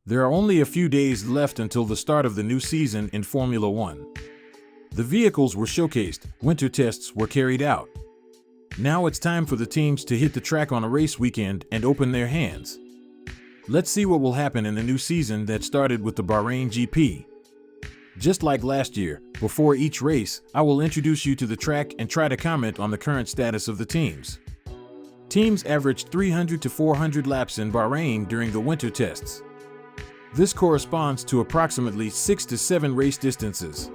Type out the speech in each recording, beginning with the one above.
There are only a few days left until the start of the new season in Formula One. The vehicles were showcased, winter tests were carried out. Now it's time for the teams to hit the track on a race weekend and open their hands. Let's see what will happen in the new season that started with the Bahrain GP. Just like last year, before each race, I will introduce you to the track and try to comment on the current status of the teams. Teams averaged 300 to 400 laps in Bahrain during the winter tests. This corresponds to approximately 6 to 7 race distances.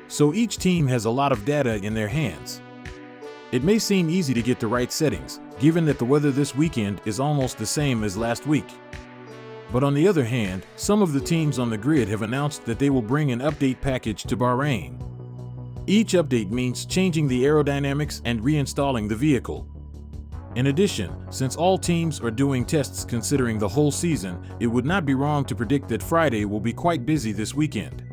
So each team has a lot of data in their hands. It may seem easy to get the right settings, given that the weather this weekend is almost the same as last week. But on the other hand, some of the teams on the grid have announced that they will bring an update package to Bahrain. Each update means changing the aerodynamics and reinstalling the vehicle. In addition, since all teams are doing tests considering the whole season, it would not be wrong to predict that Friday will be quite busy this weekend.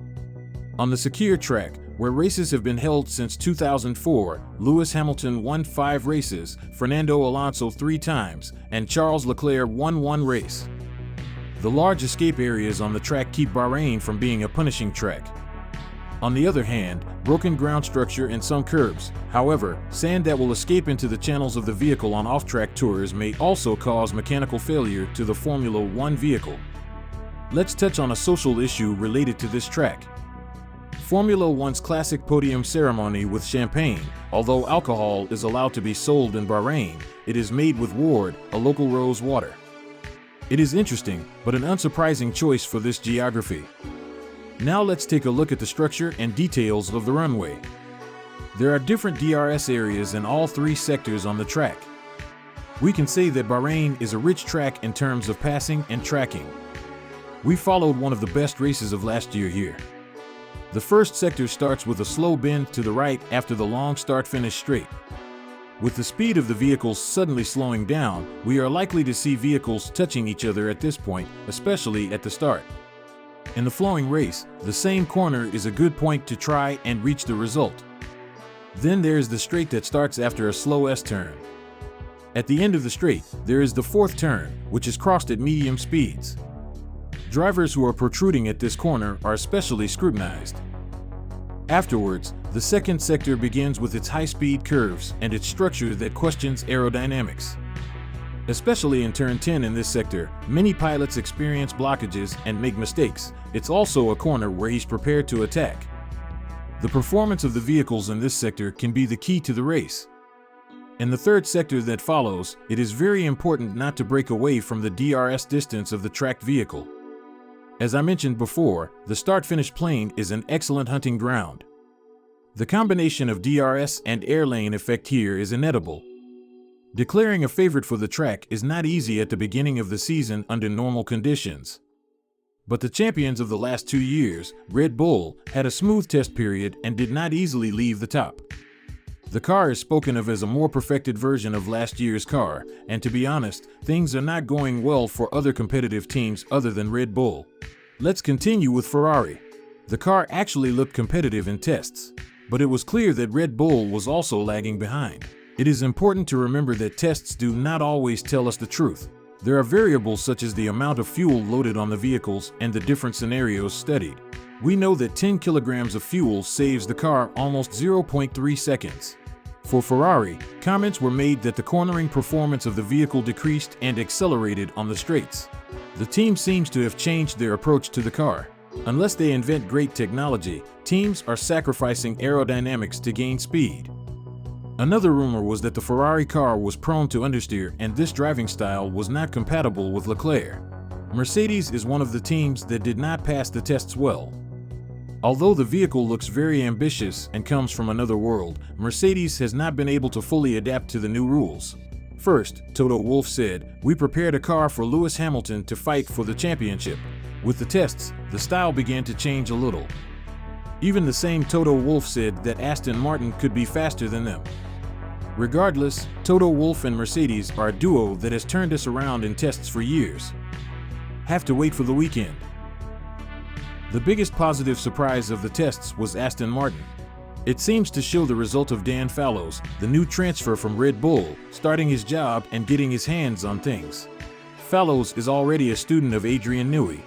On the Sakir track, where races have been held since 2004, Lewis Hamilton won 5 races, Fernando Alonso 3 times, and Charles Leclerc won 1 race. The large escape areas on the track keep Bahrain from being a punishing track. On the other hand, broken ground structure and some curbs, however, sand that will escape into the channels of the vehicle on off-track tours may also cause mechanical failure to the Formula One vehicle. Let's touch on a social issue related to this track. Formula One's classic podium ceremony with champagne, although alcohol is allowed to be sold in Bahrain, it is made with wort, a local rose water. It is interesting, but an unsurprising choice for this geography. Now let's take a look at the structure and details of the runway. There are different DRS areas in all 3 sectors on the track. We can say that Bahrain is a rich track in terms of passing and tracking. We followed one of the best races of last year here. The first sector starts with a slow bend to the right after the long start-finish straight. With the speed of the vehicles suddenly slowing down, we are likely to see vehicles touching each other at this point, especially at the start. In the flowing race, the same corner is a good point to try and reach the result. Then there's the straight that starts after a slow S-turn. At the end of the straight, there is the 4th turn, which is crossed at medium speeds. Drivers who are protruding at this corner are especially scrutinized. Afterwards, the second sector begins with its high-speed curves and its structure that questions aerodynamics. Especially in turn 10 in this sector, many pilots experience blockages and make mistakes. It's also a corner where he's prepared to attack. The performance of the vehicles in this sector can be the key to the race. In the third sector that follows, it is very important not to break away from the DRS distance of the tracked vehicle. As I mentioned before, the start-finish plane is an excellent hunting ground. The combination of DRS and air lane effect here is inedible. Declaring a favorite for the track is not easy at the beginning of the season under normal conditions. But the champions of the last 2 years, Red Bull, had a smooth test period and did not easily leave the top. The car is spoken of as a more perfected version of last year's car, and to be honest, things are not going well for other competitive teams other than Red Bull. Let's continue with Ferrari. The car actually looked competitive in tests, but it was clear that Red Bull was also lagging behind. It is important to remember that tests do not always tell us the truth. There are variables such as the amount of fuel loaded on the vehicles and the different scenarios studied. We know that 10 kilograms of fuel saves the car almost 0.3 seconds. For Ferrari, comments were made that the cornering performance of the vehicle decreased and accelerated on the straights. The team seems to have changed their approach to the car. Unless they invent great technology, teams are sacrificing aerodynamics to gain speed. Another rumor was that the Ferrari car was prone to understeer and this driving style was not compatible with Leclerc. Mercedes is one of the teams that did not pass the tests well. Although the vehicle looks very ambitious and comes from another world, Mercedes has not been able to fully adapt to the new rules. First, Toto Wolff said, "We prepared a car for Lewis Hamilton to fight for the championship." With the tests, the style began to change a little. Even the same Toto Wolff said that Aston Martin could be faster than them. Regardless, Toto Wolff and Mercedes are a duo that has turned us around in tests for years. Have to wait for the weekend. The biggest positive surprise of the tests was Aston Martin. It seems to show the result of Dan Fallows, the new transfer from Red Bull, starting his job and getting his hands on things. Fallows is already a student of Adrian Newey.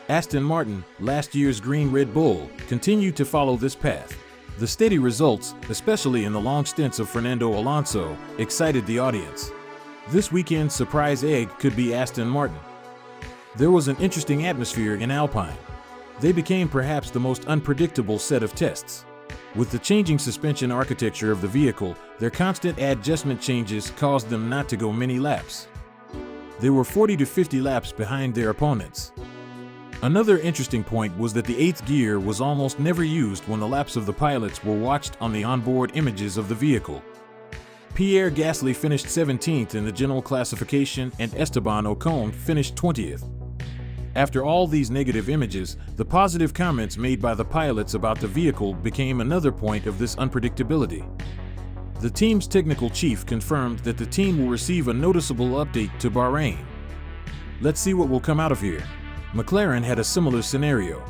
Aston Martin, last year's green Red Bull, continued to follow this path. The steady results, especially in the long stints of Fernando Alonso, excited the audience. This weekend's surprise egg could be Aston Martin. There was an interesting atmosphere in Alpine. They became perhaps the most unpredictable set of tests. With the changing suspension architecture of the vehicle, their constant adjustment changes caused them not to go many laps. They were 40 to 50 laps behind their opponents. Another interesting point was that the 8th gear was almost never used when the laps of the pilots were watched on the onboard images of the vehicle. Pierre Gasly finished 17th in the general classification and Esteban Ocon finished 20th. After all these negative images, the positive comments made by the pilots about the vehicle became another point of this unpredictability. The team's technical chief confirmed that the team will receive a noticeable update to Bahrain. Let's see what will come out of here. McLaren had a similar scenario.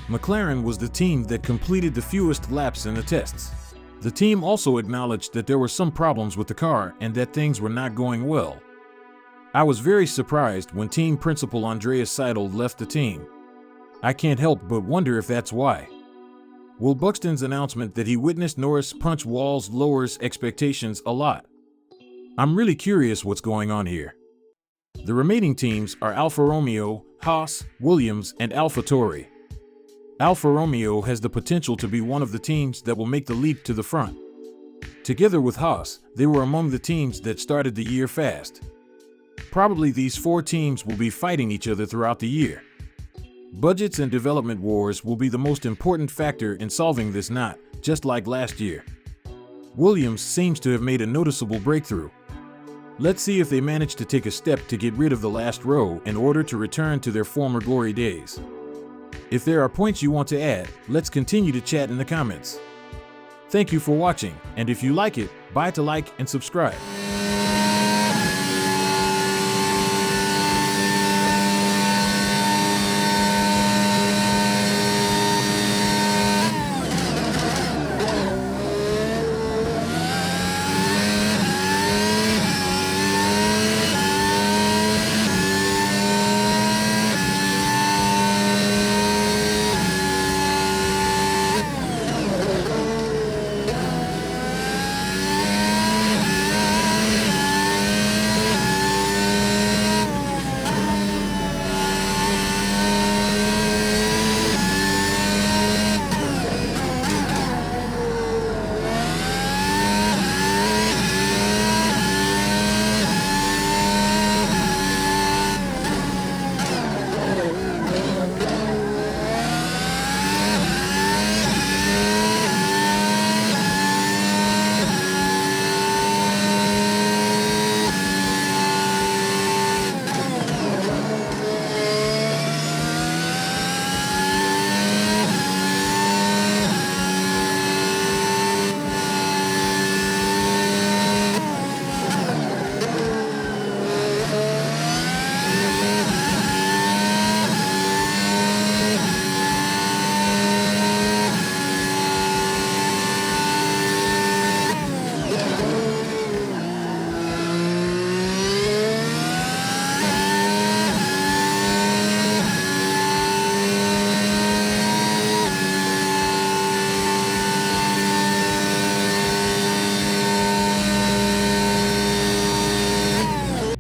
McLaren was the team that completed the fewest laps in the tests. The team also acknowledged that there were some problems with the car and that things were not going well. I was very surprised when team principal Andreas Seidel left the team. I can't help but wonder if that's why. Will Buxton's announcement that he witnessed Norris punch walls lowers expectations a lot? I'm really curious what's going on here. The remaining teams are Alfa Romeo, Haas, Williams, and AlphaTauri. Alfa Romeo has the potential to be one of the teams that will make the leap to the front. Together with Haas, they were among the teams that started the year fast. Probably these 4 teams will be fighting each other throughout the year. Budgets and development wars will be the most important factor in solving this knot, just like last year. Williams seems to have made a noticeable breakthrough. Let's see if they manage to take a step to get rid of the last row in order to return to their former glory days. If there are points you want to add, let's continue to chat in the comments. Thank you for watching, and if you like it, buy to like and subscribe.